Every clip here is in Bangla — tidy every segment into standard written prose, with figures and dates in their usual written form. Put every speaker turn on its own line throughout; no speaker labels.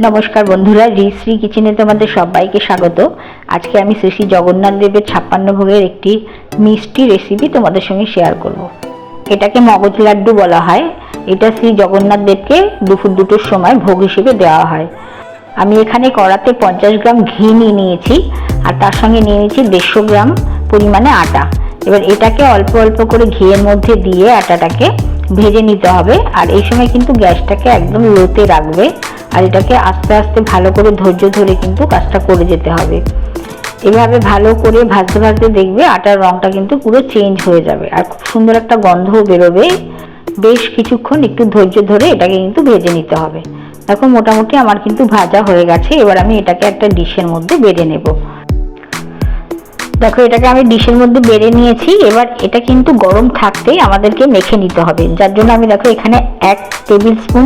নমস্কার বন্ধুরা, রিশ্রী কিচেনে তোমাদের সবাইকে স্বাগত। আজকে আমি শ্রী শ্রী জগন্নাথ দেবের 56 ভোগের একটি মিষ্টি রেসিপি তোমাদের সঙ্গে শেয়ার করব। এটাকে মগজ লাড্ডু বলা হয়। এটা শ্রী জগন্নাথ দেবকে দুপুর 2টোর সময় ভোগ হিসেবে দেওয়া হয়। আমি এখানে কড়াতে 50 গ্রাম ঘি নিয়ে নিয়েছি আর তার সঙ্গে নিয়ে নিয়েছি 150 গ্রাম পরিমাণে আটা। এবার এটাকে অল্প অল্প করে ঘিয়ের মধ্যে দিয়ে আটাটাকে ভেজে নিতে হবে। আর এই সময় কিন্তু গ্যাসটাকে একদম লোতে রাখবে আর এটাকে আস্তে আস্তে ভালো করে ধৈর্য ধরে কিন্তু কাজটা করে যেতে হবে। এভাবে ভালো করে ভাজতে ভাজতে দেখবে আটার রংটা কিন্তু পুরো চেঞ্জ হয়ে যাবে আর খুব সুন্দর একটা গন্ধও বেরোবে। বেশ কিছুক্ষণ একটু ধৈর্য ধরে এটাকে কিন্তু ভেজে নিতে হবে। দেখো মোটামুটি আমার কিন্তু ভাজা হয়ে গেছে। এবার আমি এটাকে একটা ডিশের মধ্যে বেড়ে নেব। দেখো এটাকে আমি ডিশের মধ্যে বেড়ে নিয়েছি। এবার এটা কিন্তু গরম থাকতেই আমাদেরকে মেখে নিতে হবে, যার জন্য আমি দেখো এখানে 1 টেবিল স্পুন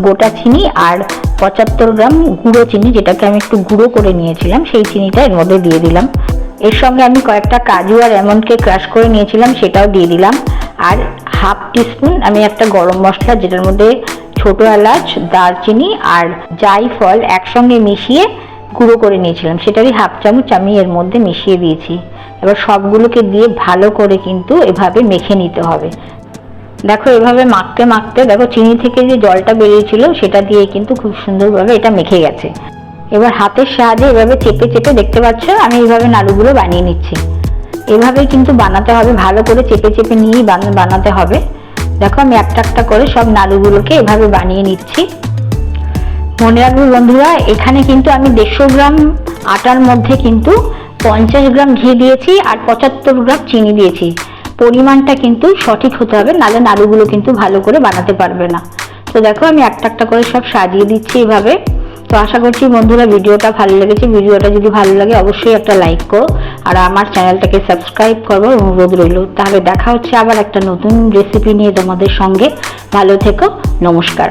গোটা চিনি আর 75 গ্রাম গুঁড়ো চিনি, যেটাকে আমি একটু গুঁড়ো করে নিয়েছিলাম, সেই চিনিটা এর মধ্যে দিয়ে দিলাম। এর সঙ্গে আমি কয়েকটা কাজু আর আমন্ডকে ক্রাশ করে নিয়েছিলাম, সেটাও দিয়ে দিলাম। আর হাফ টিস্পুন আমি একটা গরম মশলা, যেটার মধ্যে ছোটো এলাচ, দারচিনি আর জায়ফল একসঙ্গে মিশিয়ে গুঁড়ো করে নিয়েছিলাম, সেটারই হাফ চামচ আমি এর মধ্যে মিশিয়ে দিয়েছি। এবার সবগুলোকে দিয়ে ভালো করে কিন্তু এভাবে মেখে নিতে হবে। দেখো এভাবে মাখতে মাখতে দেখো চিনি থেকে যে জলটা বেরিয়েছিল সেটা দিয়ে কিন্তু খুব সুন্দরভাবে এটা মেখে গেছে। এবার হাতের সাহায্যে এভাবে চেপে চেপে, দেখতে পাচ্ছ আমি এইভাবে নাড়ুগুলো বানিয়ে নিচ্ছি। এভাবেই কিন্তু বানাতে হবে, ভালো করে চেপে চেপে নিয়েই বানাতে হবে। দেখো আমি একটা একটা করে সব নাড়ুগুলোকে এভাবে বানিয়ে নিচ্ছি। মনে রাখবে বন্ধুরা, এখানে কিন্তু আমি 150 গ্রাম আটার মধ্যে কিন্তু 50 গ্রাম ঘি দিয়েছি আর 75 গ্রাম চিনি দিয়েছি। পরিমাণটা কিন্তু সঠিক হতে হবে, নাহলে নাড়ুগুলো কিন্তু ভালো করে বানাতে পারবে না। তো দেখো আমি একটা একটা করে সব সাজিয়ে দিচ্ছি এভাবে। তো আশা করছি বন্ধুরা ভিডিওটা ভালো লেগেছে। ভিডিওটা যদি ভালো লাগে অবশ্যই একটা লাইক করো আর আমার চ্যানেলটাকে সাবস্ক্রাইব করো, অনুরোধ রইল। তাহলে দেখা হচ্ছে আবার একটা নতুন রেসিপি নিয়ে তোমাদের সঙ্গে। ভালো থেকো, নমস্কার।